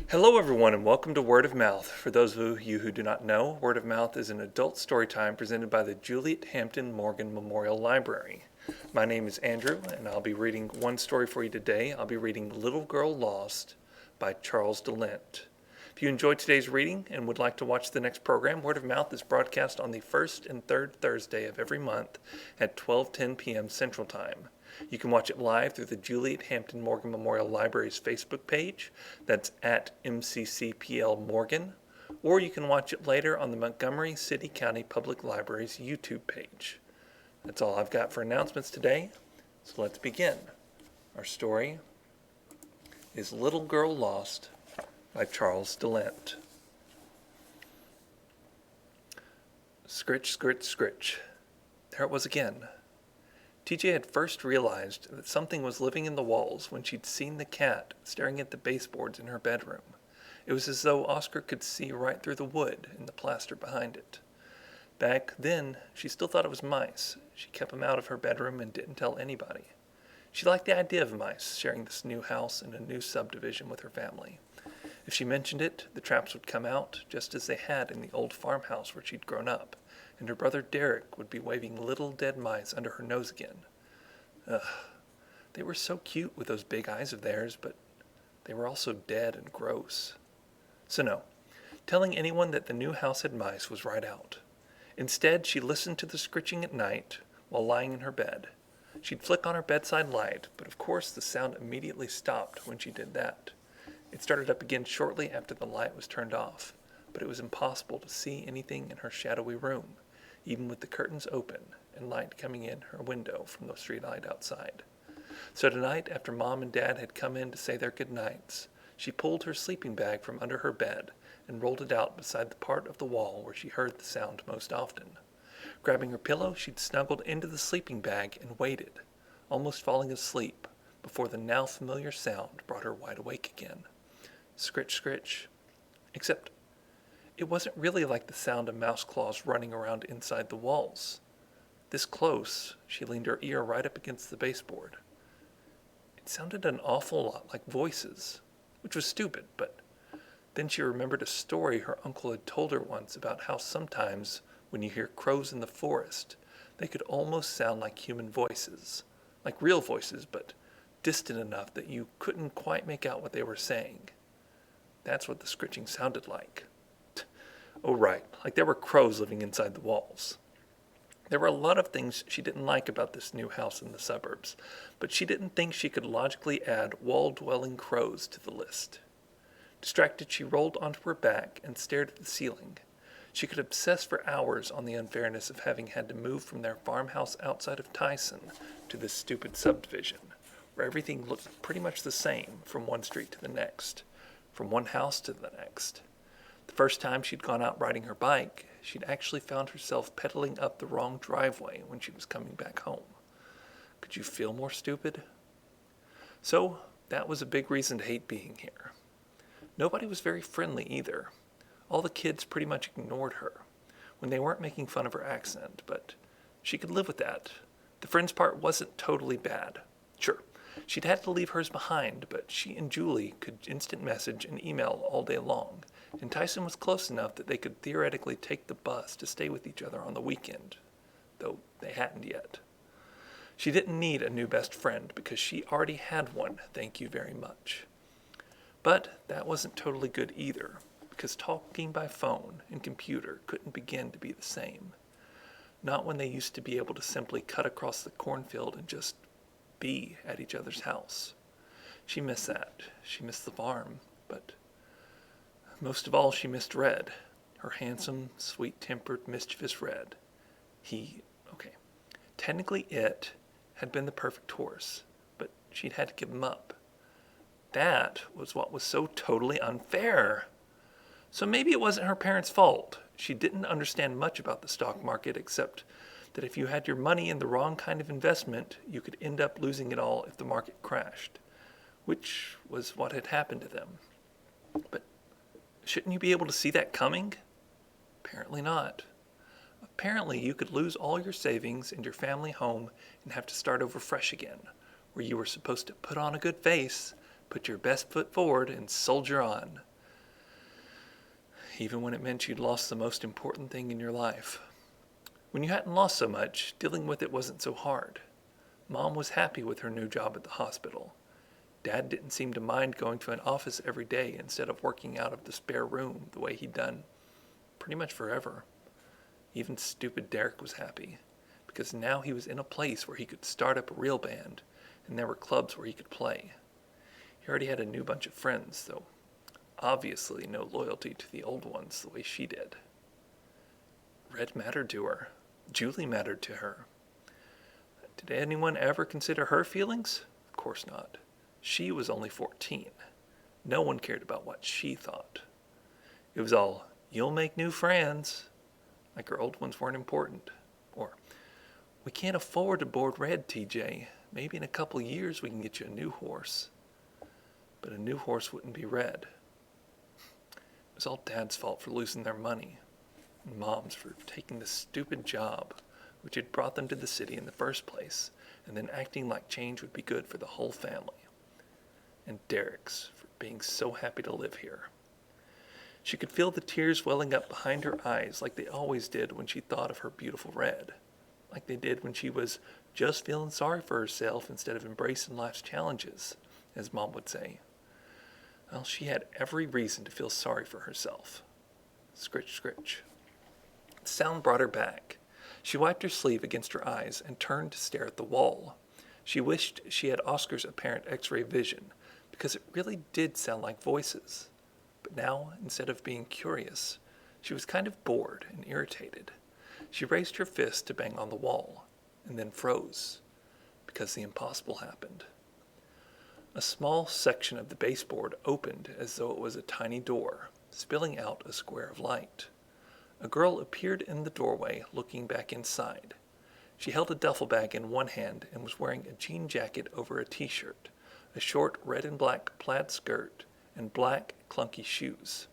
Hello everyone and welcome to Word of Mouth. For those of you who do not know, Word of Mouth is an adult story time presented by the Juliet Hampton Morgan Memorial Library. My name is Andrew and I'll be reading one story for you today. I'll be reading Little Girl Lost by Charles de Lint. If you enjoyed today's reading and would like to watch the next program, Word of Mouth is broadcast on the first and third Thursday of every month at 12:10 p.m. Central Time. You can watch it live through the Juliet Hampton Morgan Memorial Library's Facebook page, that's at MCCPL Morgan, or you can watch it later on the Montgomery City County Public Library's YouTube page. That's all I've got for announcements today, so let's begin. Our story is Little Girl Lost by Charles de Lint. Scritch, scritch, scritch. There it was again. TJ had first realized that something was living in the walls when she'd seen the cat staring at the baseboards in her bedroom. It was as though Oscar could see right through the wood and the plaster behind it. Back then, she still thought it was mice. She kept them out of her bedroom and didn't tell anybody. She liked the idea of mice sharing this new house in a new subdivision with her family. If she mentioned it, the traps would come out, just as they had in the old farmhouse where she'd grown up, and her brother Derek would be waving little dead mice under her nose again. Ugh, they were so cute with those big eyes of theirs, but they were also dead and gross. So no, telling anyone that the new house had mice was right out. Instead, she listened to the scritching at night while lying in her bed. She'd flick on her bedside light, but of course the sound immediately stopped when she did that. It started up again shortly after the light was turned off, but it was impossible to see anything in her shadowy room, even with the curtains open and light coming in her window from the streetlight outside. So tonight, after Mom and Dad had come in to say their good nights, she pulled her sleeping bag from under her bed and rolled it out beside the part of the wall where she heard the sound most often. Grabbing her pillow, she'd snuggled into the sleeping bag and waited, almost falling asleep, before the now familiar sound brought her wide awake again. Scritch, scritch. Except it wasn't really like the sound of mouse claws running around inside the walls. This close, she leaned her ear right up against the baseboard. It sounded an awful lot like voices, which was stupid, but then she remembered a story her uncle had told her once about how sometimes when you hear crows in the forest, they could almost sound like human voices, like real voices, but distant enough that you couldn't quite make out what they were saying. That's what the scritching sounded like. Oh right, like there were crows living inside the walls. There were a lot of things she didn't like about this new house in the suburbs, but she didn't think she could logically add wall-dwelling crows to the list. Distracted, she rolled onto her back and stared at the ceiling. She could obsess for hours on the unfairness of having had to move from their farmhouse outside of Tyson to this stupid subdivision, where everything looked pretty much the same from one street to the next, from one house to the next. The first time she'd gone out riding her bike, she'd actually found herself pedaling up the wrong driveway when she was coming back home. Could you feel more stupid? So that was a big reason to hate being here. Nobody was very friendly either. All the kids pretty much ignored her when they weren't making fun of her accent, but she could live with that. The friends part wasn't totally bad. Sure, she'd had to leave hers behind, but she and Julie could instant message and email all day long, and Tyson was close enough that they could theoretically take the bus to stay with each other on the weekend, though they hadn't yet. She didn't need a new best friend because she already had one, thank you very much. But that wasn't totally good either, because talking by phone and computer couldn't begin to be the same. Not when they used to be able to simply cut across the cornfield and just be at each other's house. She missed that. She missed the farm, but most of all she missed Red, her handsome, sweet-tempered, mischievous Red. Technically it had been the perfect horse, but she'd had to give him up. That was what was so totally unfair. So maybe it wasn't her parents' fault. She didn't understand much about the stock market except that if you had your money in the wrong kind of investment, you could end up losing it all if the market crashed, which was what had happened to them. But shouldn't you be able to see that coming? Apparently not. Apparently you could lose all your savings and your family home and have to start over fresh again, where you were supposed to put on a good face, put your best foot forward, and soldier on. even when it meant you'd lost the most important thing in your life. When you hadn't lost so much, dealing with it wasn't so hard. Mom was happy with her new job at the hospital. Dad didn't seem to mind going to an office every day instead of working out of the spare room the way he'd done pretty much forever. Even stupid Derek was happy, because now he was in a place where he could start up a real band, and there were clubs where he could play. He already had a new bunch of friends, though obviously no loyalty to the old ones the way she did. Red mattered to her. Julie mattered to her. Did anyone ever consider her feelings? Of course not. She was only 14. No one cared about what she thought. It was all, "You'll make new friends," like her old ones weren't important. Or, "We can't afford to board Red, TJ. Maybe in a couple years we can get you a new horse." But a new horse wouldn't be Red. It was all Dad's fault for losing their money, and Mom's for taking the stupid job which had brought them to the city in the first place, and then acting like change would be good for the whole family. And Derek's for being so happy to live here. She could feel the tears welling up behind her eyes like they always did when she thought of her beautiful Red, like they did when she was just feeling sorry for herself instead of embracing life's challenges, as Mom would say. Well, she had every reason to feel sorry for herself. Scritch, scritch. The sound brought her back. She wiped her sleeve against her eyes and turned to stare at the wall. She wished she had Oscar's apparent X-ray vision, because it really did sound like voices. But now, instead of being curious, she was kind of bored and irritated. She raised her fist to bang on the wall, and then froze, because the impossible happened. A small section of the baseboard opened as though it was a tiny door, spilling out a square of light. A girl appeared in the doorway, looking back inside. She held a duffel bag in one hand and was wearing a jean jacket over a t-shirt, a short red and black plaid skirt, and black, clunky shoes.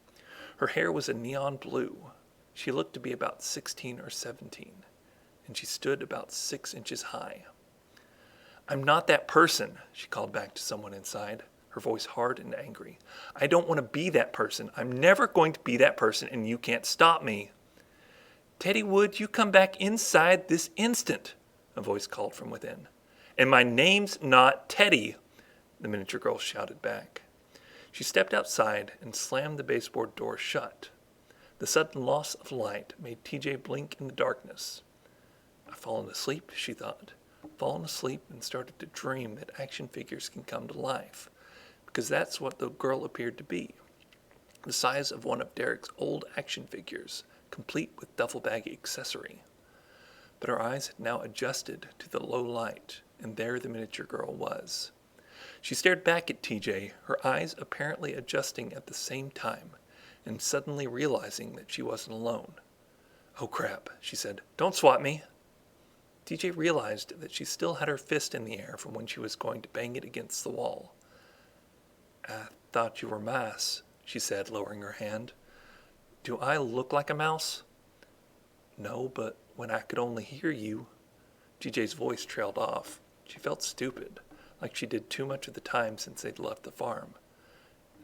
Her hair was a neon blue. She looked to be about 16 or 17, and she stood about 6 inches high. "I'm not that person," she called back to someone inside, her voice hard and angry. "I don't want to be that person. I'm never going to be that person, and you can't stop me." "Teddy Wood, you come back inside this instant," a voice called from within. "And my name's not Teddy," the miniature girl shouted back. She stepped outside and slammed the baseboard door shut. The sudden loss of light made TJ blink in the darkness. "I've fallen asleep," she thought. Fallen asleep and started to dream that action figures can come to life, because that's what the girl appeared to be. The size of one of Derek's old action figures, complete with duffel bag accessory. But her eyes had now adjusted to the low light, and there the miniature girl was. She stared back at TJ, her eyes apparently adjusting at the same time, and suddenly realizing that she wasn't alone. "Oh crap," she said. "Don't swat me." TJ realized that she still had her fist in the air from when she was going to bang it against the wall. "I thought you were mice," she said, lowering her hand. "Do I look like a mouse?" "No, but when I could only hear you." TJ's voice trailed off. She felt stupid, like she did too much of the time since they'd left the farm.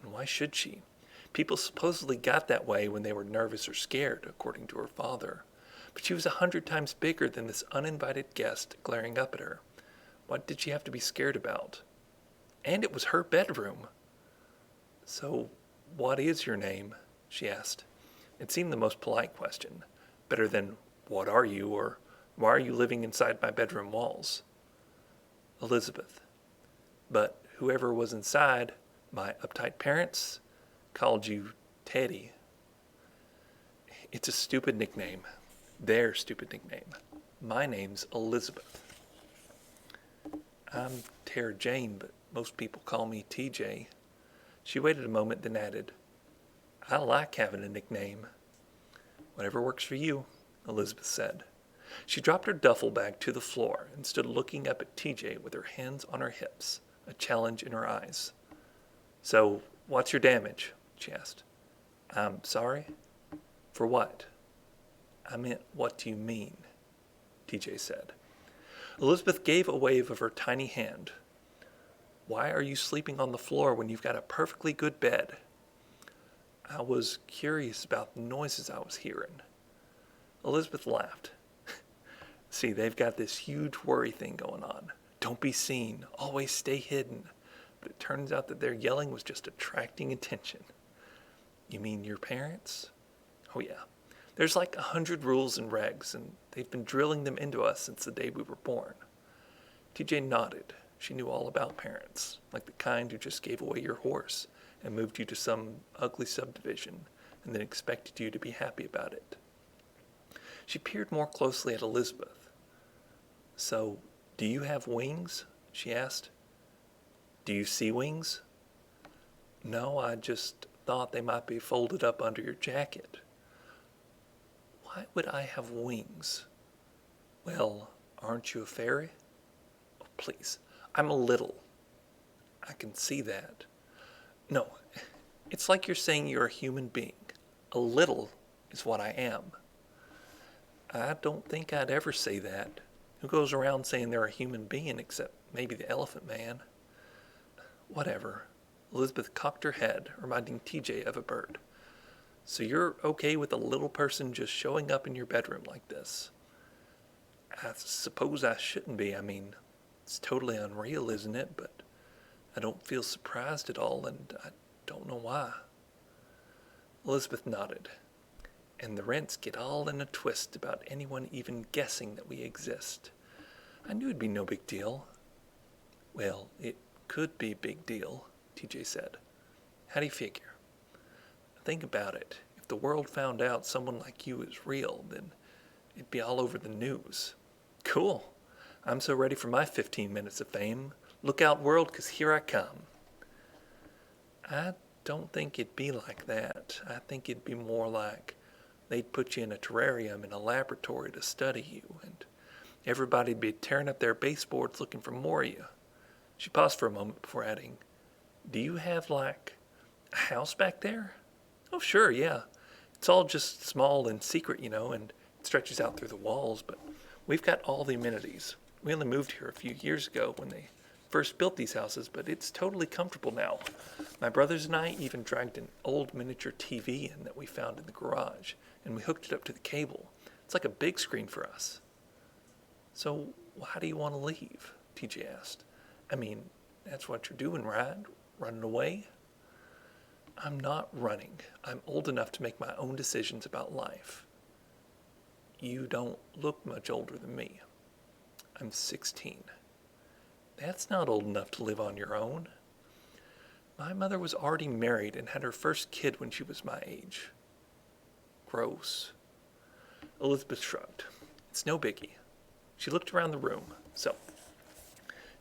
And why should she? People supposedly got that way when they were nervous or scared, according to her father. But she was 100 times bigger than this uninvited guest glaring up at her. What did she have to be scared about? And it was her bedroom. "So, what is your name?" she asked. It seemed the most polite question, better than "What are you?" or "Why are you living inside my bedroom walls?" "Elizabeth. But whoever was inside, my uptight parents, called you Teddy." "It's a stupid nickname. Their stupid nickname. My name's Elizabeth." "I'm Tara Jane, but most people call me TJ." She waited a moment, then added, "I like having a nickname." "Whatever works for you," Elizabeth said. She dropped her duffel bag to the floor and stood looking up at TJ with her hands on her hips, a challenge in her eyes. "So, what's your damage?" she asked. "I'm sorry? For what?" "I meant, what do you mean?" TJ said. Elizabeth gave a wave of her tiny hand. "Why are you sleeping on the floor when you've got a perfectly good bed?" I was curious about the noises I was hearing. Elizabeth laughed. See, they've got this huge worry thing going on. Don't be seen. Always stay hidden. But it turns out that their yelling was just attracting attention. You mean your parents? Oh yeah. There's like 100 rules and regs, and they've been drilling them into us since the day we were born. TJ nodded. She knew all about parents, like the kind who just gave away your horse and moved you to some ugly subdivision and then expected you to be happy about it. She peered more closely at Elizabeth. So, do you have wings? She asked. Do you see wings? No, I just thought they might be folded up under your jacket. Why would I have wings? Well, aren't you a fairy? Oh, please, I'm a little. I can see that. No, it's like you're saying you're a human being. A little is what I am. I don't think I'd ever say that. Who goes around saying they're a human being except maybe the Elephant Man? Whatever. Elizabeth cocked her head, reminding TJ of a bird. So you're okay with a little person just showing up in your bedroom like this? I suppose I shouldn't be. I mean, it's totally unreal, isn't it? But I don't feel surprised at all, and I don't know why. Elizabeth nodded. And the rents get all in a twist about anyone even guessing that we exist. I knew it'd be no big deal. Well, it could be a big deal, TJ said. How do you figure? Think about it. If the world found out someone like you is real, then it'd be all over the news. Cool. I'm so ready for my 15 minutes of fame. Look out, world, 'cause here I come. I don't think it'd be like that. I think it'd be more like they'd put you in a terrarium in a laboratory to study you, and everybody'd be tearing up their baseboards looking for more of you. She paused for a moment before adding, Do you have, like, a house back there? Oh, sure, yeah. It's all just small and secret, and it stretches out through the walls, but we've got all the amenities. We only moved here a few years ago when they first built these houses, but it's totally comfortable now. My brothers and I even dragged an old miniature TV in that we found in the garage, and we hooked it up to the cable. It's like a big screen for us. So, how do you want to leave? TJ asked. I mean, that's what you're doing, right? Running away? I'm not running. I'm old enough to make my own decisions about life. You don't look much older than me. I'm 16. That's not old enough to live on your own. My mother was already married and had her first kid when she was my age. Gross. Elizabeth shrugged. It's no biggie. She looked around the room. So,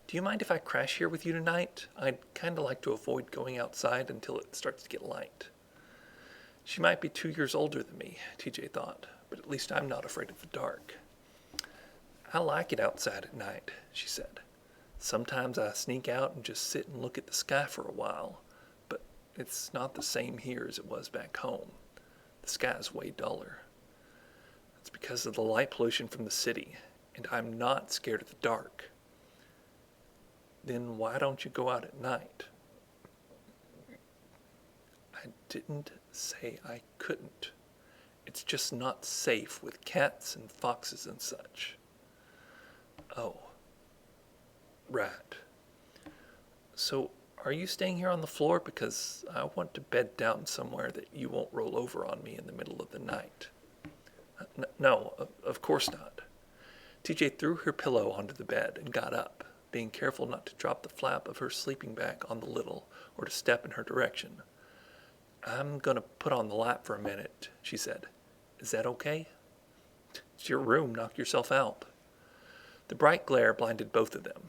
do you mind if I crash here with you tonight? I'd kind of like to avoid going outside until it starts to get light. She might be 2 years older than me, TJ thought, but at least I'm not afraid of the dark. I like it outside at night, she said. Sometimes I sneak out and just sit and look at the sky for a while, but it's not the same here as it was back home. The sky's way duller. It's because of the light pollution from the city, and I'm not scared of the dark. Then why don't you go out at night? I didn't say I couldn't. It's just not safe with cats and foxes and such. Oh. Right. So, are you staying here on the floor? Because I want to bed down somewhere that you won't roll over on me in the middle of the night. No, of course not. TJ threw her pillow onto the bed and got up, being careful not to drop the flap of her sleeping bag on the little or to step in her direction. I'm going to put on the light for a minute, she said. Is that okay? It's your room. Knock yourself out. The bright glare blinded both of them.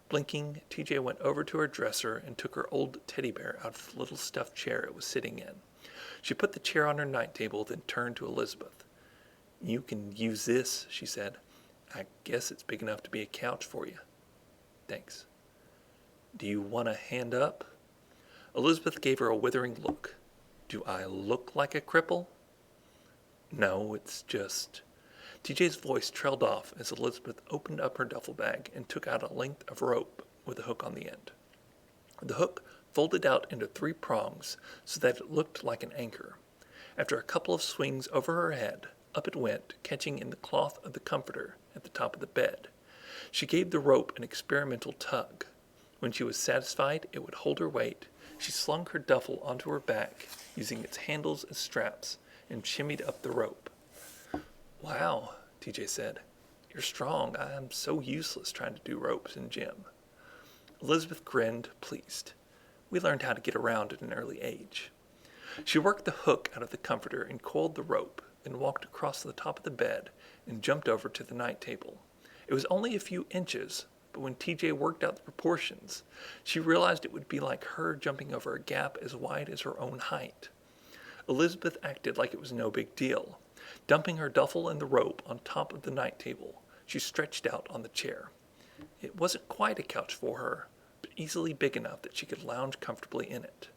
Blinking, TJ went over to her dresser and took her old teddy bear out of the little stuffed chair it was sitting in. She put the chair on her night table, then turned to Elizabeth. You can use this, she said. I guess it's big enough to be a couch for you. Thanks. Do you want a hand up? Elizabeth gave her a withering look. Do I look like a cripple? No, it's just... TJ's voice trailed off as Elizabeth opened up her duffel bag and took out a length of rope with a hook on the end. The hook folded out into 3 prongs so that it looked like an anchor. After a couple of swings over her head, up it went, catching in the cloth of the comforter at the top of the bed. She gave the rope an experimental tug. When she was satisfied it would hold her weight, she slung her duffel onto her back, using its handles as straps, and shimmied up the rope. "Wow," TJ said. "You're strong. I'm so useless trying to do ropes in gym." Elizabeth grinned, pleased. "We learned how to get around at an early age." She worked the hook out of the comforter and coiled the rope, then walked across the top of the bed and jumped over to the night table. It was only a few inches, but when TJ worked out the proportions, she realized it would be like her jumping over a gap as wide as her own height. Elizabeth acted like it was no big deal. Dumping her duffel and the rope on top of the night table, she stretched out on the chair. It wasn't quite a couch for her, but easily big enough that she could lounge comfortably in it.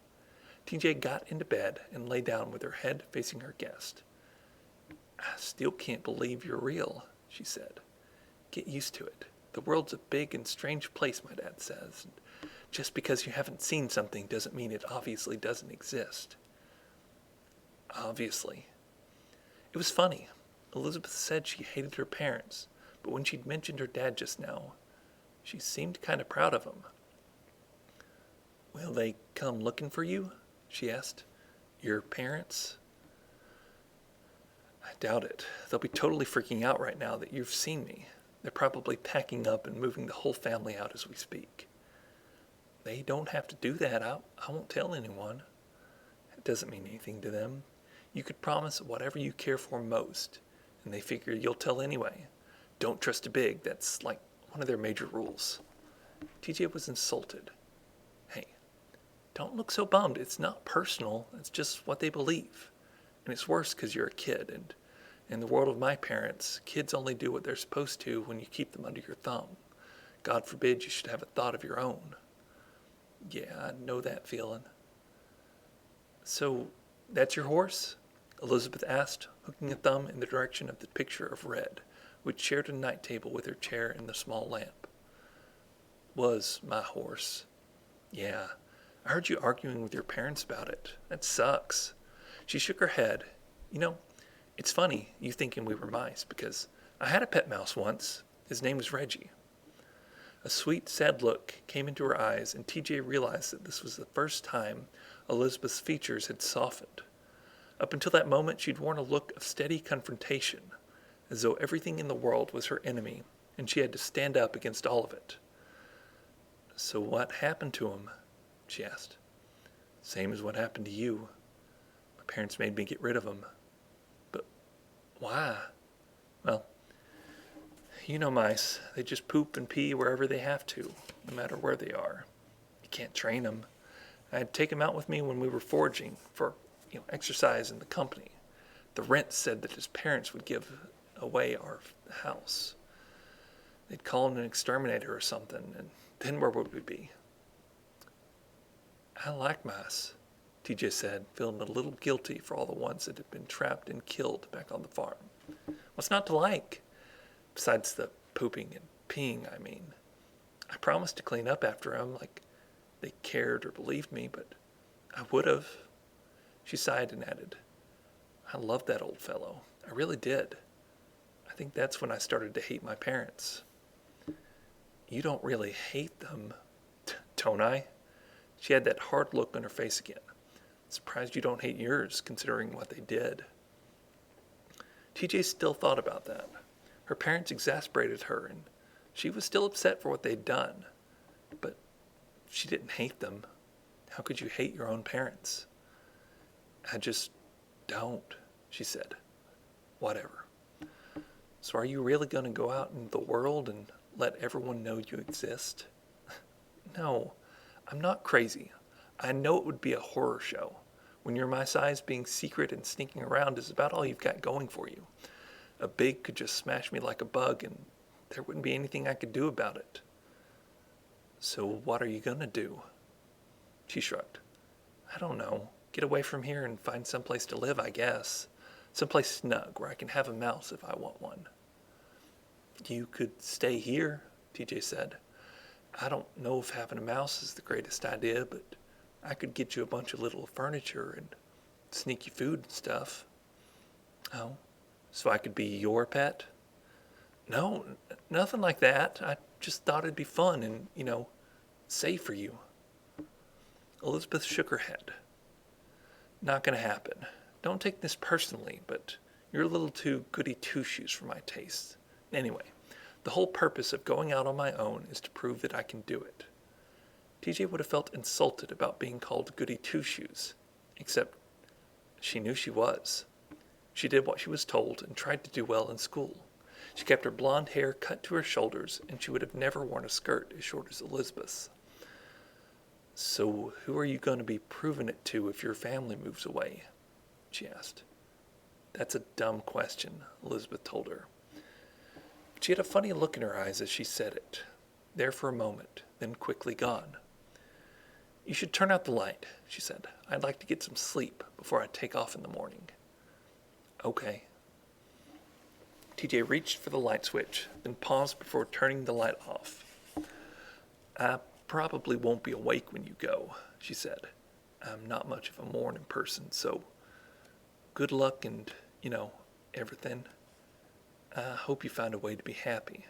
TJ got into bed and lay down with her head facing her guest. "I still can't believe you're real," she said. "Get used to it. The world's a big and strange place, my dad says. And just because you haven't seen something doesn't mean it obviously doesn't exist." Obviously. It was funny. Elizabeth said she hated her parents, but when she'd mentioned her dad just now, she seemed kind of proud of him. "Will they come looking for you?" she asked. "Your parents?" "I doubt it. They'll be totally freaking out right now that you've seen me. They're probably packing up and moving the whole family out as we speak." "They don't have to do that. I won't tell anyone." "It doesn't mean anything to them. You could promise whatever you care for most, and they figure you'll tell anyway. Don't trust a big. That's like one of their major rules." TJ was insulted. "Hey, don't look so bummed. It's not personal. It's just what they believe. And it's worse because you're a kid, and in the world of my parents, kids only do what they're supposed to when you keep them under your thumb. God forbid you should have a thought of your own." "Yeah, I know that feeling." "So, that's your horse?" Elizabeth asked, hooking a thumb in the direction of the picture of Red, which shared a night table with her chair and the small lamp. "Was my horse. Yeah, I heard you arguing with your parents about it. That sucks." She shook her head. "You know, it's funny you thinking we were mice, because I had a pet mouse once. His name was Reggie." A sweet, sad look came into her eyes, and TJ realized that this was the first time Elizabeth's features had softened. Up until that moment, she'd worn a look of steady confrontation, as though everything in the world was her enemy, and she had to stand up against all of it. "So what happened to him?" she asked. "Same as what happened to you. My parents made me get rid of him." "But why?" "Well, you know mice. They just poop and pee wherever they have to, no matter where they are. You can't train them. I'd take him out with me when we were foraging for exercise in the company. The rent said that his parents would give away our house. They'd call him an exterminator or something, and then where would we be?" "I like mice," TJ said, feeling a little guilty for all the ones that had been trapped and killed back on the farm. "What's not to like? Besides the pooping and peeing, I mean. I promised to clean up after him, like they cared or believed me, but I would have." She sighed and added, "I loved that old fellow. I really did. I think that's when I started to hate my parents." "You don't really hate them, don't I?" She had that hard look on her face again. "Surprised you don't hate yours, considering what they did." TJ still thought about that. Her parents exasperated her, and she was still upset for what they'd done. But she didn't hate them. How could you hate your own parents? "I just don't," she said. "Whatever. So are you really going to go out into the world and let everyone know you exist?" "No, I'm not crazy. I know it would be a horror show. When you're my size, being secret and sneaking around is about all you've got going for you. A big could just smash me like a bug, and there wouldn't be anything I could do about it." "So what are you going to do?" She shrugged. "I don't know. Get away from here and find someplace to live, I guess. Someplace snug where I can have a mouse if I want one." "You could stay here," TJ said. "I don't know if having a mouse is the greatest idea, but I could get you a bunch of little furniture and sneaky food and stuff. Oh, so I could be your pet? No, nothing like that. I just thought it'd be fun and, safe for you. Elizabeth shook her head. Not gonna happen. Don't take this personally, but you're a little too goody two-shoes for my taste. Anyway, the whole purpose of going out on my own is to prove that I can do it. TJ would have felt insulted about being called goody two-shoes, except she knew she was. She did what she was told and tried to do well in school. She kept her blonde hair cut to her shoulders, and she would have never worn a skirt as short as Elizabeth's. So who are you going to be proving it to if your family moves away? She asked. That's a dumb question, Elizabeth told her. She had a funny look in her eyes as she said it, there for a moment, then quickly gone. You should turn out the light, she said. I'd like to get some sleep before I take off in the morning. Okay. TJ reached for the light switch, then paused before turning the light off. I probably won't be awake when you go, she said. I'm not much of a morning person, so good luck and, everything. I hope you find a way to be happy.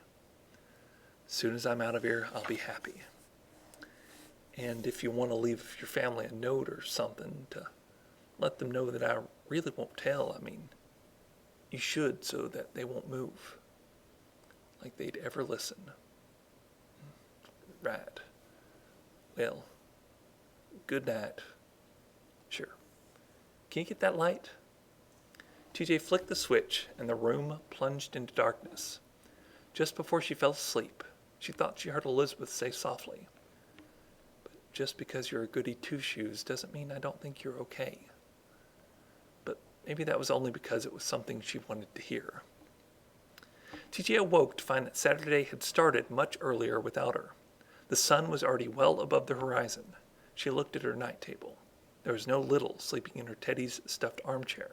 As soon as I'm out of here, I'll be happy. And if you want to leave your family a note or something to let them know that I really won't tell, you should so that they won't move. Like they'd ever listen. Right. Well, good night. Sure. Can you get that light? TJ flicked the switch and the room plunged into darkness. Just before she fell asleep, she thought she heard Elizabeth say softly, "But just because you're a goody two-shoes doesn't mean I don't think you're okay." But maybe that was only because it was something she wanted to hear. TJ awoke to find that Saturday had started much earlier without her. The sun was already well above the horizon. She looked at her night table. There was no Little sleeping in her Teddy's stuffed armchair.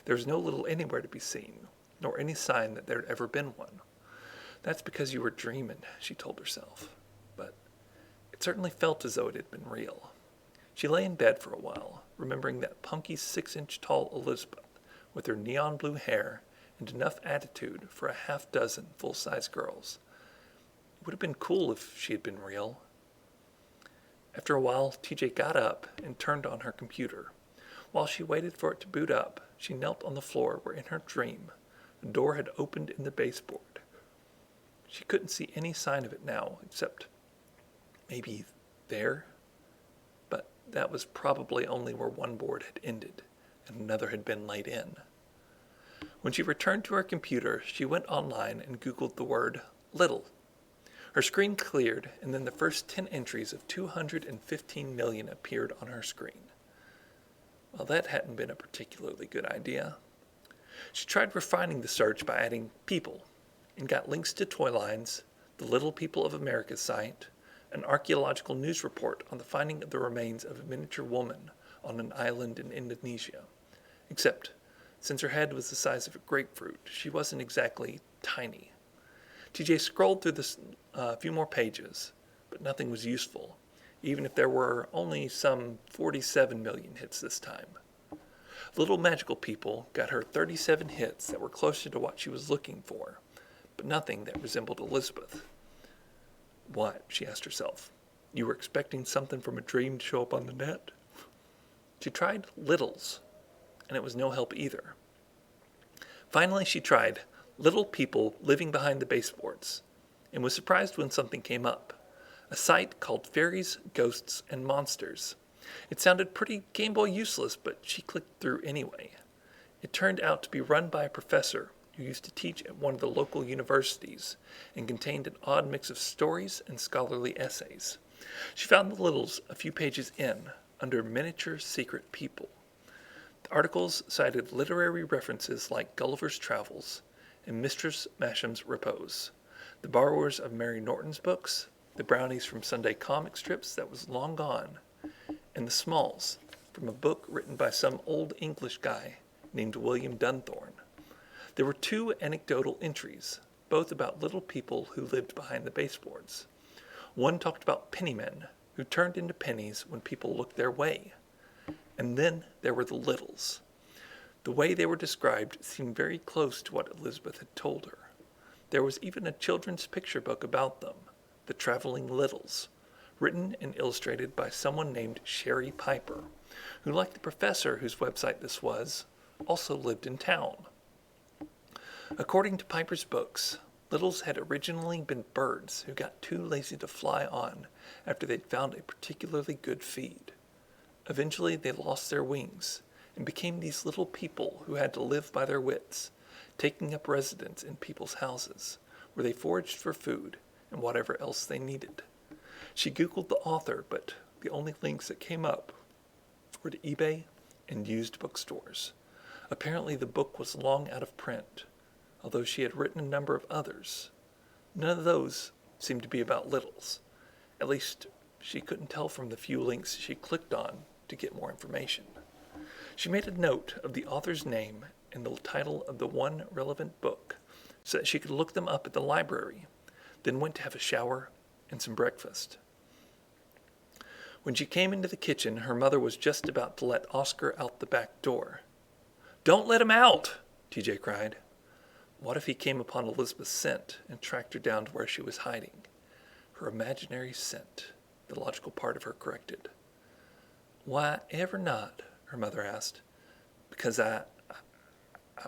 There was no Little anywhere to be seen, nor any sign that there had ever been one. That's because you were dreaming, she told herself. But it certainly felt as though it had been real. She lay in bed for a while, remembering that punky 6-inch tall Elizabeth, with her neon blue hair and enough attitude for a half-dozen full-size girls. It would have been cool if she had been real. After a while, TJ got up and turned on her computer. While she waited for it to boot up, she knelt on the floor where in her dream, a door had opened in the baseboard. She couldn't see any sign of it now, except maybe there. But that was probably only where one board had ended, and another had been laid in. When she returned to her computer, she went online and Googled the word Little. Her screen cleared, and then the first 10 entries of 215 million appeared on her screen. Well, that hadn't been a particularly good idea. She tried refining the search by adding people, and got links to toy lines, the Little People of America site, an archaeological news report on the finding of the remains of a miniature woman on an island in Indonesia. Except, since her head was the size of a grapefruit, she wasn't exactly tiny. TJ scrolled through a few more pages, but nothing was useful, even if there were only some 47 million hits this time. Little Magical People got her 37 hits that were closer to what she was looking for, but nothing that resembled Elizabeth. What? She asked herself. You were expecting something from a dream to show up on the net? She tried Littles, and it was no help either. Finally, she tried Little People Living Behind the Baseboards, and was surprised when something came up. A site called Fairies, Ghosts, and Monsters. It sounded pretty Game Boy useless, but she clicked through anyway. It turned out to be run by a professor who used to teach at one of the local universities and contained an odd mix of stories and scholarly essays. She found the Littles a few pages in, under Miniature Secret People. The articles cited literary references like Gulliver's Travels and Mistress Masham's Repose, the borrowers of Mary Norton's books, the brownies from Sunday comic strips that was long gone, and the Smalls from a book written by some old English guy named William Dunthorne. There were 2 anecdotal entries, both about little people who lived behind the baseboards. One talked about pennymen, who turned into pennies when people looked their way. And then there were the Littles. The way they were described seemed very close to what Elizabeth had told her. There was even a children's picture book about them, The Traveling Littles, written and illustrated by someone named Sherry Piper, who, like the professor whose website this was, also lived in town. According to Piper's books, Littles had originally been birds who got too lazy to fly on after they'd found a particularly good feed. Eventually they lost their wings and became these little people who had to live by their wits, taking up residence in people's houses, where they foraged for food and whatever else they needed. She Googled the author, but the only links that came up were to eBay and used bookstores. Apparently the book was long out of print, although she had written a number of others. None of those seemed to be about Littles. At least, she couldn't tell from the few links she clicked on to get more information. She made a note of the author's name and the title of the one relevant book so that she could look them up at the library, then went to have a shower and some breakfast. When she came into the kitchen, her mother was just about to let Oscar out the back door. "Don't let him out!" TJ cried. What if he came upon Elizabeth's scent and tracked her down to where she was hiding? Her imaginary scent, the logical part of her corrected. "Why ever not?" her mother asked. "Because I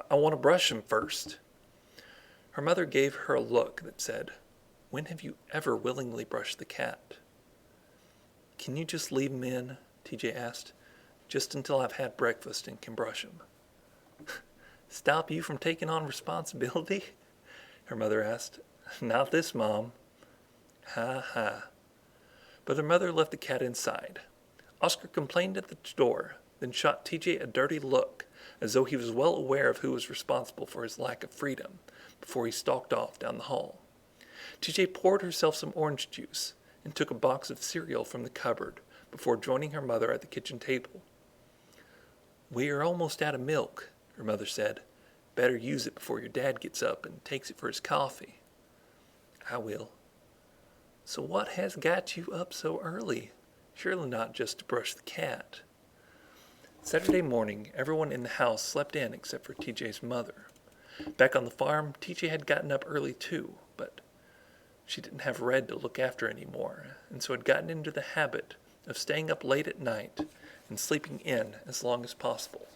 want to brush him first." Her mother gave her a look that said, "When have you ever willingly brushed the cat?" "Can you just leave him in?" TJ asked. "Just until I've had breakfast and can brush him." "Stop you from taking on responsibility?" her mother asked. "Not this, Mom." Ha ha. But her mother left the cat inside. Oscar complained at the door, then shot TJ a dirty look, as though he was well aware of who was responsible for his lack of freedom, before he stalked off down the hall. TJ poured herself some orange juice and took a box of cereal from the cupboard before joining her mother at the kitchen table. "We are almost out of milk," her mother said. "Better use it before your dad gets up and takes it for his coffee." "I will." "So what has got you up so early? Surely not just to brush the cat." Saturday morning, everyone in the house slept in except for TJ's mother. Back on the farm, TJ had gotten up early too, but she didn't have Red to look after anymore, and so had gotten into the habit of staying up late at night and sleeping in as long as possible.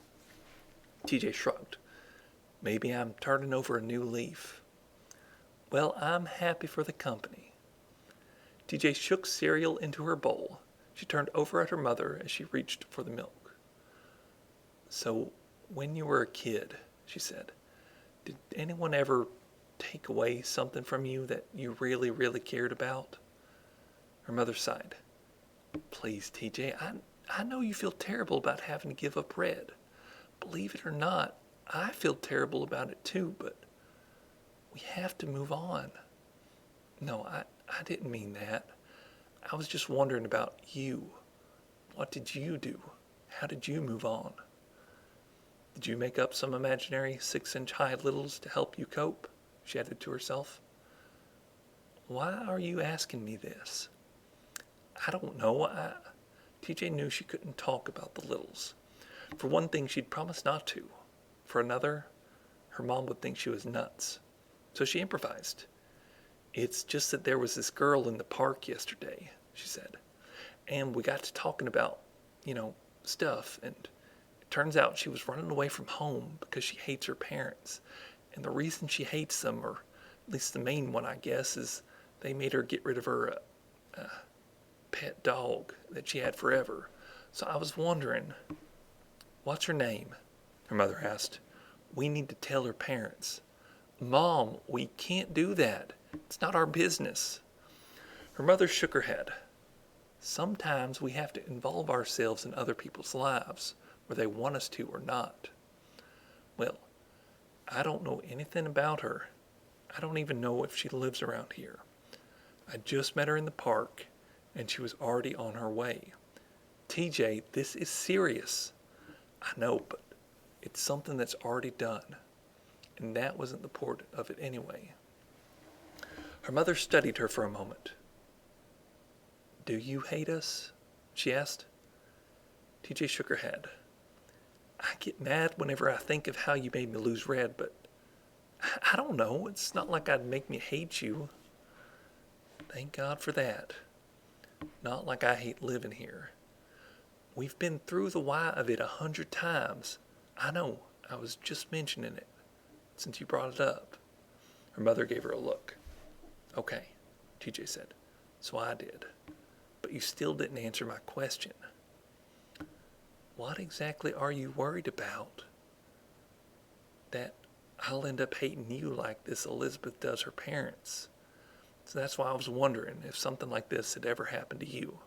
TJ shrugged. "Maybe I'm turning over a new leaf." "Well, I'm happy for the company." TJ shook cereal into her bowl. She turned over at her mother as she reached for the milk. "So, when you were a kid," she said, "did anyone ever take away something from you that you really, really cared about?" Her mother sighed. "Please, TJ, I know you feel terrible about having to give up Red. Believe it or not, I feel terrible about it too, but we have to move on." "No, I didn't mean that. I was just wondering about you. What did you do? How did you move on? Did you make up some imaginary 6-inch-high Littles to help you cope?" she added to herself. "Why are you asking me this?" "I don't know. TJ knew she couldn't talk about the Littles. For one thing, she'd promised not to. For another, her mom would think she was nuts. So she improvised. "It's just that there was this girl in the park yesterday," she said. "And we got to talking about, stuff, and it turns out she was running away from home because she hates her parents. And the reason she hates them, or at least the main one, I guess, is they made her get rid of her pet dog that she had forever. So I was wondering, what's her name?" her mother asked. "We need to tell her parents." "Mom, we can't do that. It's not our business." Her mother shook her head. "Sometimes we have to involve ourselves in other people's lives, whether they want us to or not." "Well, I don't know anything about her. I don't even know if she lives around here. I just met her in the park, and she was already on her way. TJ, this is serious." "I know, but it's something that's already done. And that wasn't the point of it anyway." Her mother studied her for a moment. Do you hate us? She asked. TJ shook her head. I get mad whenever I think of how you made me lose Red, but I don't know. It's not like I'd make me hate you. Thank God for that. Not like I hate living here. We've been through the why of it 100 times. I know. I was just mentioning it, since you brought it up. Her mother gave her a look. Okay, TJ said. So I did. But you still didn't answer my question. What exactly are you worried about? That I'll end up hating you like this Elizabeth does her parents. So that's why I was wondering if something like this had ever happened to you.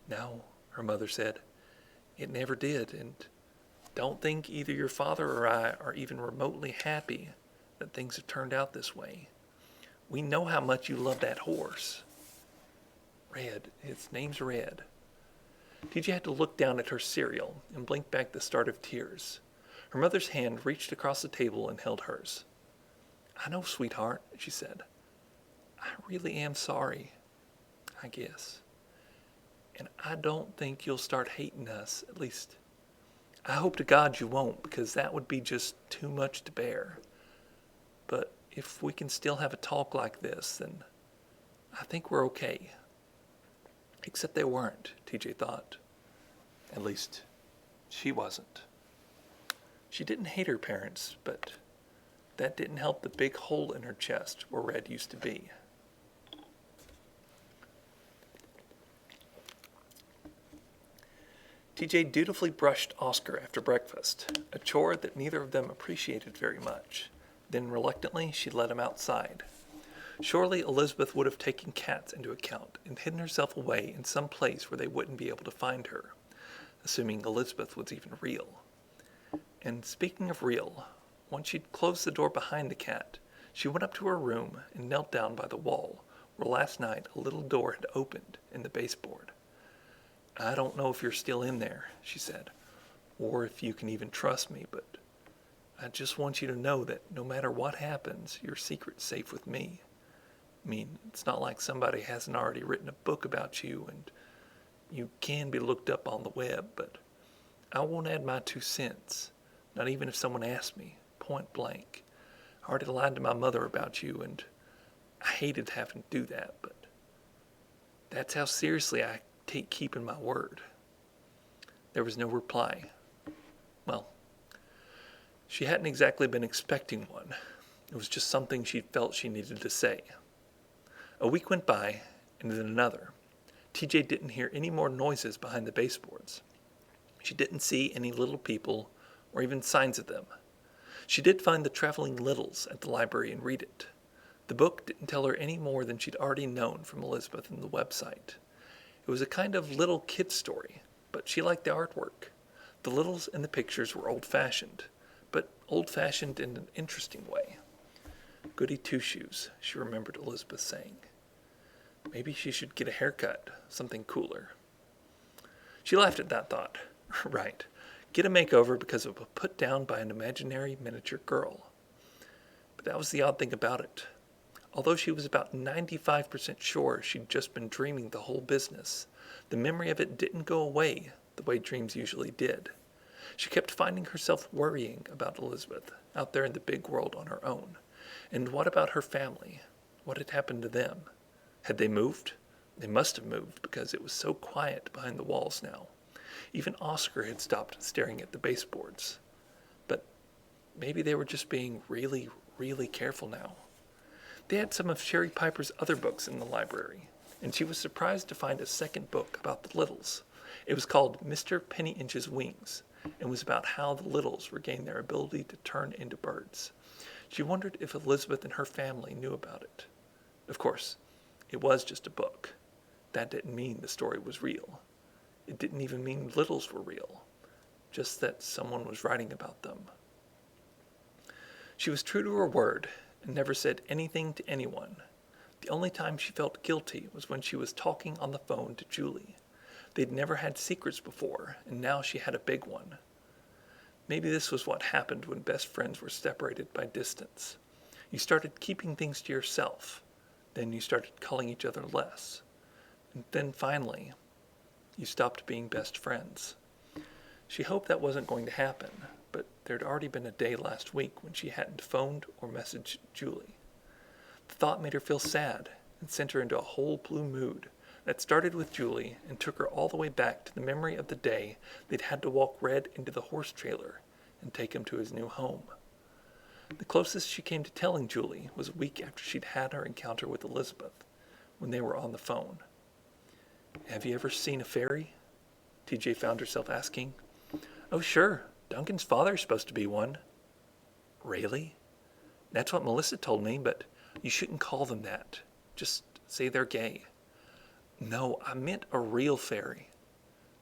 No, her mother said. It never did, and don't think either your father or I are even remotely happy that things have turned out this way. We know how much you love that horse. Red. Its name's Red. TJ had to look down at her cereal and blink back the start of tears. Her mother's hand reached across the table and held hers. I know, sweetheart, she said. I really am sorry, I guess. And I don't think you'll start hating us, at least. I hope to God you won't, because that would be just too much to bear. But if we can still have a talk like this, then I think we're okay. Except they weren't, TJ thought. At least, she wasn't. She didn't hate her parents, but that didn't help the big hole in her chest where Red used to be. TJ dutifully brushed Oscar after breakfast, a chore that neither of them appreciated very much. Then reluctantly, she let him outside. Surely Elizabeth would have taken cats into account and hidden herself away in some place where they wouldn't be able to find her, assuming Elizabeth was even real. And speaking of real, once she'd closed the door behind the cat, she went up to her room and knelt down by the wall, where last night a little door had opened in the baseboard. I don't know if you're still in there, she said, or if you can even trust me, but I just want you to know that no matter what happens, your secret's safe with me. I mean, it's not like somebody hasn't already written a book about you, and you can be looked up on the web, but I won't add my 2 cents, not even if someone asked me, point blank. I already lied to my mother about you, and I hated having to do that, but that's how seriously I take keeping my word. There was no reply. Well, she hadn't exactly been expecting one. It was just something she felt she needed to say. A week went by, and then another. TJ didn't hear any more noises behind the baseboards. She didn't see any little people, or even signs of them. She did find the Traveling Littles at the library and read it. The book didn't tell her any more than she'd already known from Elizabeth and the website. It was a kind of little kid story, but she liked the artwork. The littles in the pictures were old-fashioned, but old-fashioned in an interesting way. Goody two-shoes, she remembered Elizabeth saying. Maybe she should get a haircut, something cooler. She laughed at that thought. Right, get a makeover because it was put down by an imaginary miniature girl. But that was the odd thing about it. Although she was about 95% sure she'd just been dreaming the whole business, the memory of it didn't go away the way dreams usually did. She kept finding herself worrying about Elizabeth out there in the big world on her own. And what about her family? What had happened to them? Had they moved? They must have moved because it was so quiet behind the walls now. Even Oscar had stopped staring at the baseboards. But maybe they were just being really, really careful now. They had some of Sherry Piper's other books in the library, and she was surprised to find a second book about the Littles. It was called Mr. Penny Inch's Wings, and was about how the Littles regained their ability to turn into birds. She wondered if Elizabeth and her family knew about it. Of course, it was just a book. That didn't mean the story was real. It didn't even mean Littles were real, just that someone was writing about them. She was true to her word and never said anything to anyone. The only time she felt guilty was when she was talking on the phone to Julie. They'd never had secrets before, and now she had a big one. Maybe this was what happened when best friends were separated by distance. You started keeping things to yourself. Then you started calling each other less. And then finally, you stopped being best friends. She hoped that wasn't going to happen, but there'd already been a day last week when she hadn't phoned or messaged Julie. The thought made her feel sad and sent her into a whole blue mood that started with Julie and took her all the way back to the memory of the day they'd had to walk Red into the horse trailer and take him to his new home. The closest she came to telling Julie was a week after she'd had her encounter with Elizabeth, when they were on the phone. "Have you ever seen a fairy?" TJ found herself asking. "Oh, sure. Duncan's father's supposed to be one." "Really?" "That's what Melissa told me, but you shouldn't call them that. Just say they're gay." "No, I meant a real fairy."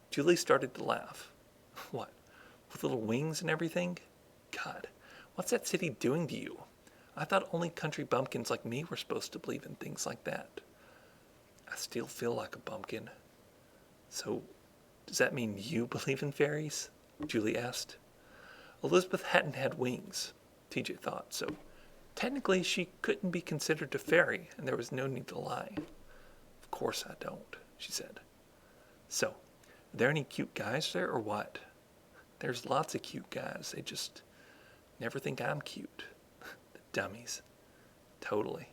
Julie started to laugh. "What, with little wings and everything? God, what's that city doing to you? I thought only country bumpkins like me were supposed to believe in things like that." "I still feel like a bumpkin." "So, does that mean you believe in fairies?" Julie asked. Elizabeth hadn't had wings, TJ thought, so technically she couldn't be considered a fairy, and there was no need to lie. "Of course I don't," she said. "So, are there any cute guys there or what?" "There's lots of cute guys. They just never think I'm cute." The dummies. Totally.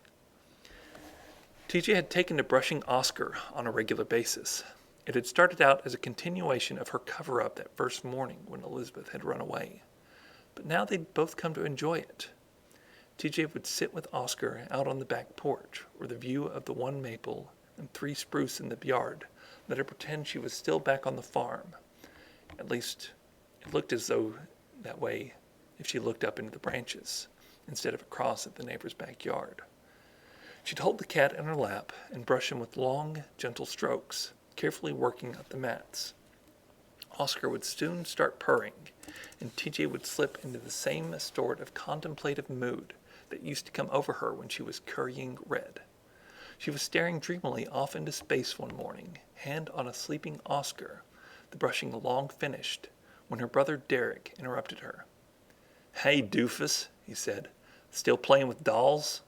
TJ had taken to brushing Oscar on a regular basis. It had started out as a continuation of her cover-up that first morning when Elizabeth had run away. But now they'd both come to enjoy it. TJ would sit with Oscar out on the back porch, where the view of the one maple and 3 spruce in the yard let her pretend she was still back on the farm. At least, it looked as though that way if she looked up into the branches, instead of across at the neighbor's backyard. She'd hold the cat in her lap and brush him with long, gentle strokes, carefully working out the mats. Oscar would soon start purring, and TJ would slip into the same sort of contemplative mood that used to come over her when she was currying Red. She was staring dreamily off into space one morning, hand on a sleeping Oscar, the brushing long finished, when her brother Derek interrupted her. "Hey, doofus," he said. "Still playing with dolls?"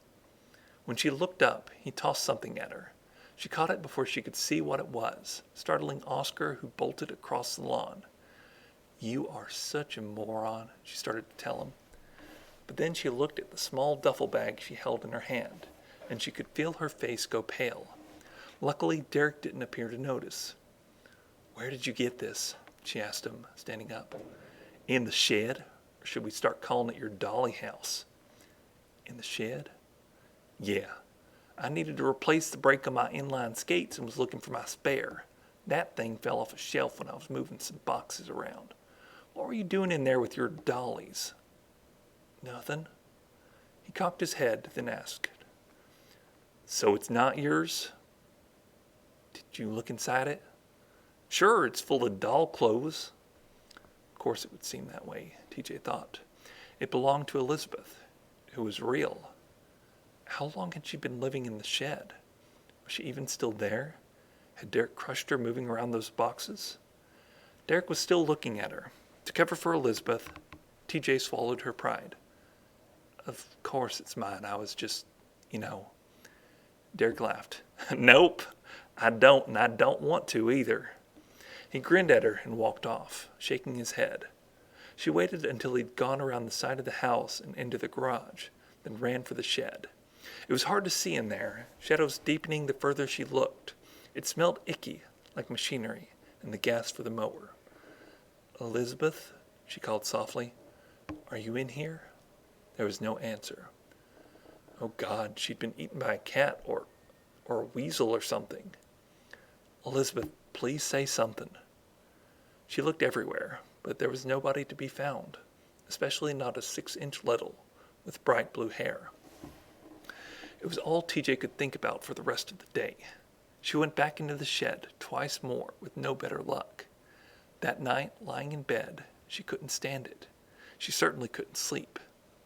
When she looked up, he tossed something at her. She caught it before she could see what it was, startling Oscar, who bolted across the lawn. "You are such a moron," she started to tell him. But then she looked at the small duffel bag she held in her hand, and she could feel her face go pale. Luckily, Derek didn't appear to notice. "Where did you get this?" she asked him, standing up. "In the shed? Or should we start calling it your dolly house?" "In the shed?" "Yeah. I needed to replace the brake on my inline skates and was looking for my spare. That thing fell off a shelf when I was moving some boxes around. What were you doing in there with your dollies?" "Nothing." He cocked his head, then asked, "So it's not yours?" "Did you look inside it?" "Sure, it's full of doll clothes." Of course it would seem that way, TJ thought. It belonged to Elizabeth, who was real. How long had she been living in the shed? Was she even still there? Had Derek crushed her moving around those boxes? Derek was still looking at her. To cover for Elizabeth, TJ swallowed her pride. "Of course it's mine. I was just, Derek laughed. "Nope, I don't, and I don't want to either." He grinned at her and walked off, shaking his head. She waited until he'd gone around the side of the house and into the garage, then ran for the shed. It was hard to see in there, shadows deepening the further she looked. It smelled icky, like machinery, and the gas for the mower. "Elizabeth," she called softly, "are you in here?" There was no answer. Oh God, she'd been eaten by a cat or a weasel or something. "Elizabeth, please say something." She looked everywhere, but there was nobody to be found, especially not a 6-inch Little with bright blue hair. It was all TJ could think about for the rest of the day. She went back into the shed twice more with no better luck. That night, lying in bed, she couldn't stand it. She certainly couldn't sleep.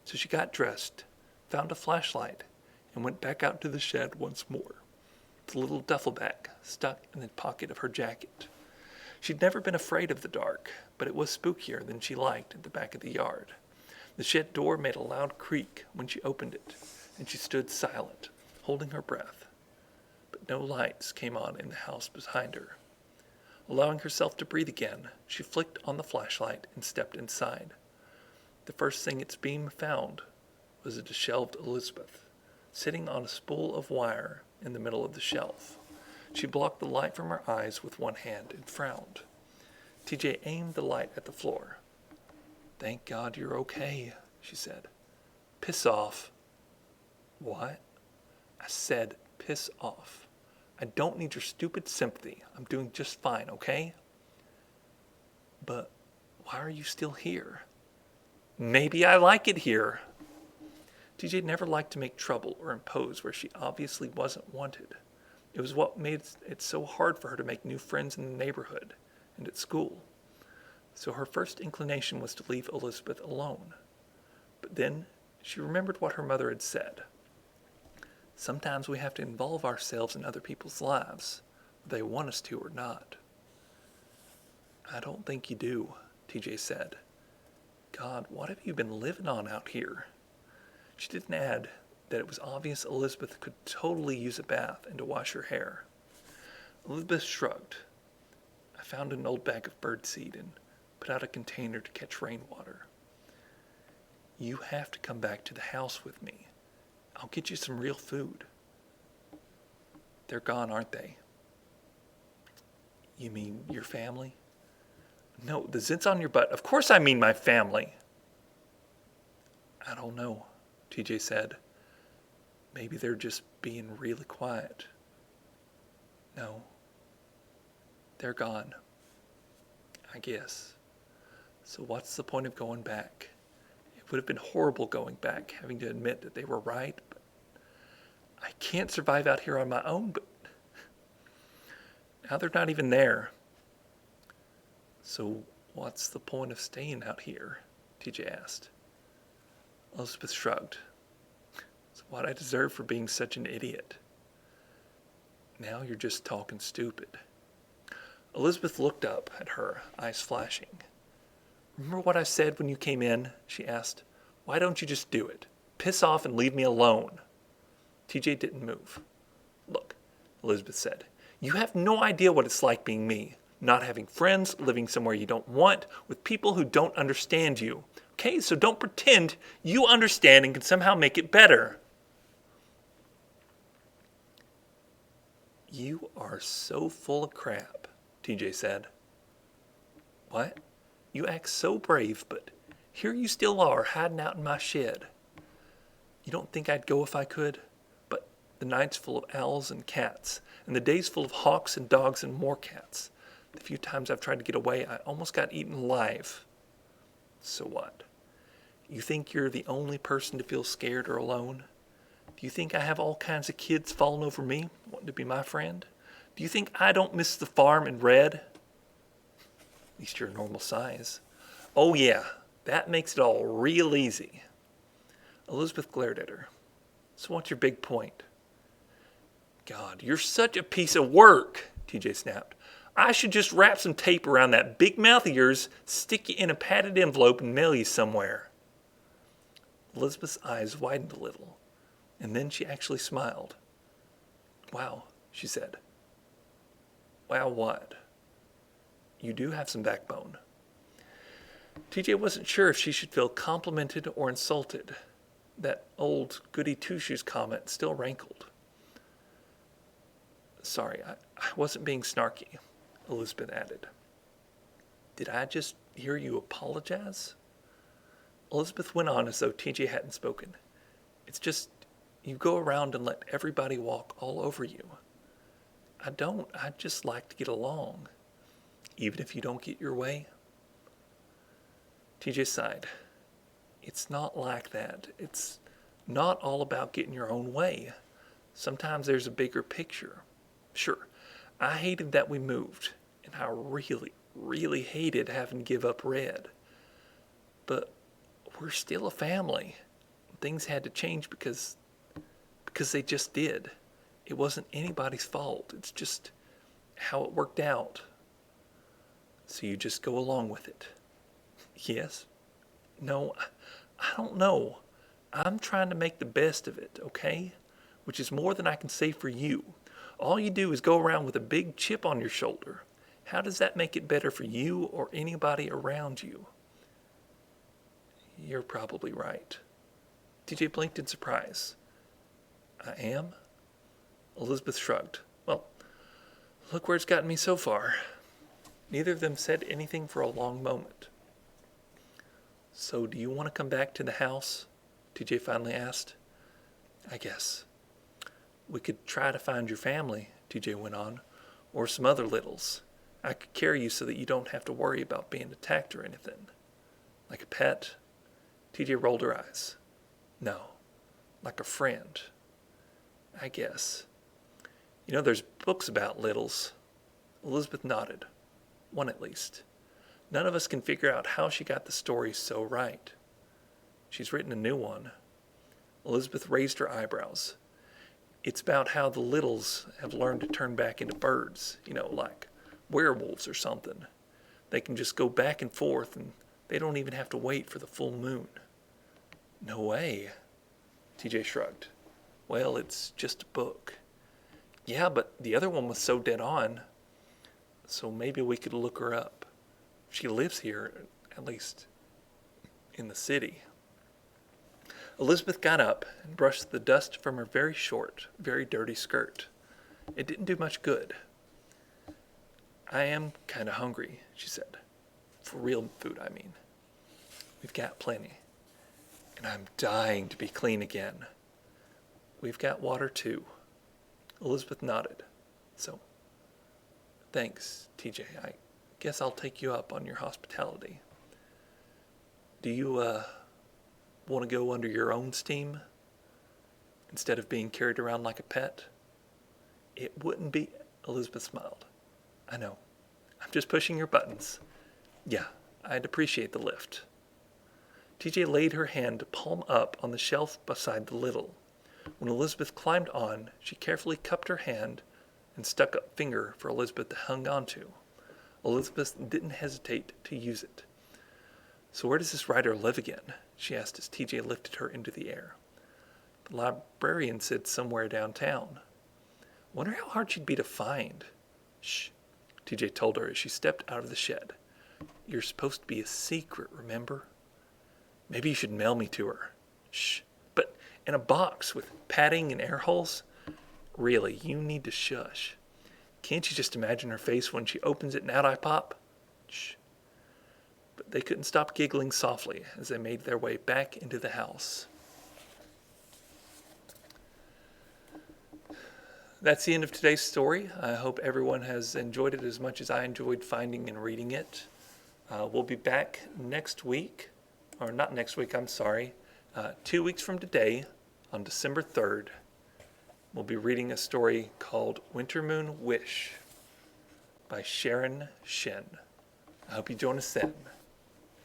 So she got dressed, found a flashlight, and went back out to the shed once more, the little duffel bag stuck in the pocket of her jacket. She'd never been afraid of the dark, but it was spookier than she liked at the back of the yard. The shed door made a loud creak when she opened it, and she stood silent, holding her breath. But No lights came on in the house behind her. Allowing herself to breathe again, she flicked on the flashlight and stepped inside. The first thing its beam found was a disheveled Elizabeth, sitting on a spool of wire in the middle of the shelf. She blocked the light from her eyes with one hand and frowned. TJ aimed the light at the floor. "Thank God you're okay," she said. "Piss off." "What?" "I said piss off. I don't need your stupid sympathy. I'm doing just fine, okay?" "But why are you still here?" "Maybe I like it here." TJ never liked to make trouble or impose where she obviously wasn't wanted. It was what made it so hard for her to make new friends in the neighborhood and at school. So her first inclination was to leave Elizabeth alone. But then she remembered what her mother had said. Sometimes we have to involve ourselves in other people's lives, whether they want us to or not. "I don't think you do," TJ said. "God, what have you been living on out here?" She didn't add that it was obvious Elizabeth could totally use a bath and to wash her hair. Elizabeth shrugged. "I found an old bag of birdseed and put out a container to catch rainwater. You have to come back to the house with me. I'll get you some real food." "They're gone, aren't they?" "You mean your family?" "No, the zits on your butt. Of course I mean my family." "I don't know," TJ said. "Maybe they're just being really quiet." "No. They're gone. I guess. So what's the point of going back? It would have been horrible going back, having to admit that they were right, but I can't survive out here on my own, but now they're not even there." "So what's the point of staying out here?" TJ asked. Elizabeth shrugged. "It's what I deserve for being such an idiot." "Now you're just talking stupid." Elizabeth looked up at her, eyes flashing. "Remember what I said when you came in?" she asked. "Why don't you just do it? Piss off and leave me alone." TJ didn't move. "Look," Elizabeth said, "you have no idea what it's like being me. Not having friends, living somewhere you don't want, with people who don't understand you. Okay, so don't pretend you understand and can somehow make it better." "You are so full of crap," TJ said. "What? You act so brave, but here you still are hiding out in my shed. You don't think I'd go if I could? But the night's full of owls and cats, and the day's full of hawks and dogs and more cats. The few times I've tried to get away, I almost got eaten alive. So what? You think you're the only person to feel scared or alone? Do you think I have all kinds of kids falling over me, wanting to be my friend? Do you think I don't miss the farm in red? At least you're a normal size. Oh yeah, that makes it all real easy." Elizabeth glared at her. "So what's your big point?" "God, you're such a piece of work," TJ snapped. "I should just wrap some tape around that big mouth of yours, stick you in a padded envelope, and mail you somewhere." Elizabeth's eyes widened a little, and then she actually smiled. "Wow," she said. "Wow what?" "You do have some backbone." TJ wasn't sure if she should feel complimented or insulted. That old goody two-shoes comment still rankled. "Sorry, I wasn't being snarky," Elizabeth added. "Did I just hear you apologize?" Elizabeth went on as though TJ hadn't spoken. "It's just, you go around and let everybody walk all over you. I don't. I just like to get along, even if you don't get your way." TJ sighed. "It's not like that. It's not all about getting your own way. Sometimes there's a bigger picture. Sure, I hated that we moved, and I really, really hated having to give up Red. But we're still a family. Things had to change because they just did. It wasn't anybody's fault. It's just how it worked out. So you just go along with it." "Yes? No, I don't know. I'm trying to make the best of it, okay? Which is more than I can say for you. all you do is go around with a big chip on your shoulder. How does that make it better for you or anybody around you? You're probably right. TJ blinked in surprise. I am? Elizabeth shrugged. Well, look where it's gotten me so far. Neither of them said anything for a long moment. So do you want to come back to the house? TJ finally asked. I guess. We could try to find your family, TJ went on, or some other littles. I could carry you so that you don't have to worry about being attacked or anything. Like a pet? TJ rolled her eyes. No, like a friend. I guess. You know, there's books about littles. Elizabeth nodded. One at least. None of us can figure out how she got the story so right. She's written a new one. Elizabeth raised her eyebrows. It's about how the littles have learned to turn back into birds, like werewolves or something. They can just go back and forth, and they don't even have to wait for the full moon. No way, TJ shrugged. Well, it's just a book. Yeah, but the other one was so dead on. So maybe we could look her up. She lives here, at least in the city. Elizabeth got up and brushed the dust from her very short, very dirty skirt. It didn't do much good. I am kind of hungry, she said. For real food, I mean. We've got plenty. And I'm dying to be clean again. We've got water too. Elizabeth nodded. So, thanks, TJ. I guess I'll take you up on your hospitality. Do you, want to go under your own steam instead of being carried around like a pet? It wouldn't be... Elizabeth smiled. I know. I'm just pushing your buttons. Yeah, I'd appreciate the lift. TJ laid her hand palm up on the shelf beside the little. When Elizabeth climbed on, she carefully cupped her hand and stuck a finger for Elizabeth to hang on to. Elizabeth didn't hesitate to use it. So where does this writer live again? She asked as TJ lifted her into the air. The librarian said somewhere downtown. Wonder how hard she'd be to find. Shh, TJ told her as she stepped out of the shed. You're supposed to be a secret, remember? Maybe you should mail me to her. Shh, but in a box with padding and air holes? Really, you need to shush. Can't you just imagine her face when she opens it and out I pop? Shh. But they couldn't stop giggling softly as they made their way back into the house. That's the end of today's story. I hope everyone has enjoyed it as much as I enjoyed finding and reading it. We'll be back next week, or not next week, I'm sorry, 2 weeks from today, on December 3rd. We'll be reading a story called Winter Moon Wish by Sharon Shen. I hope you join us then.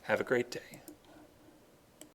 Have a great day.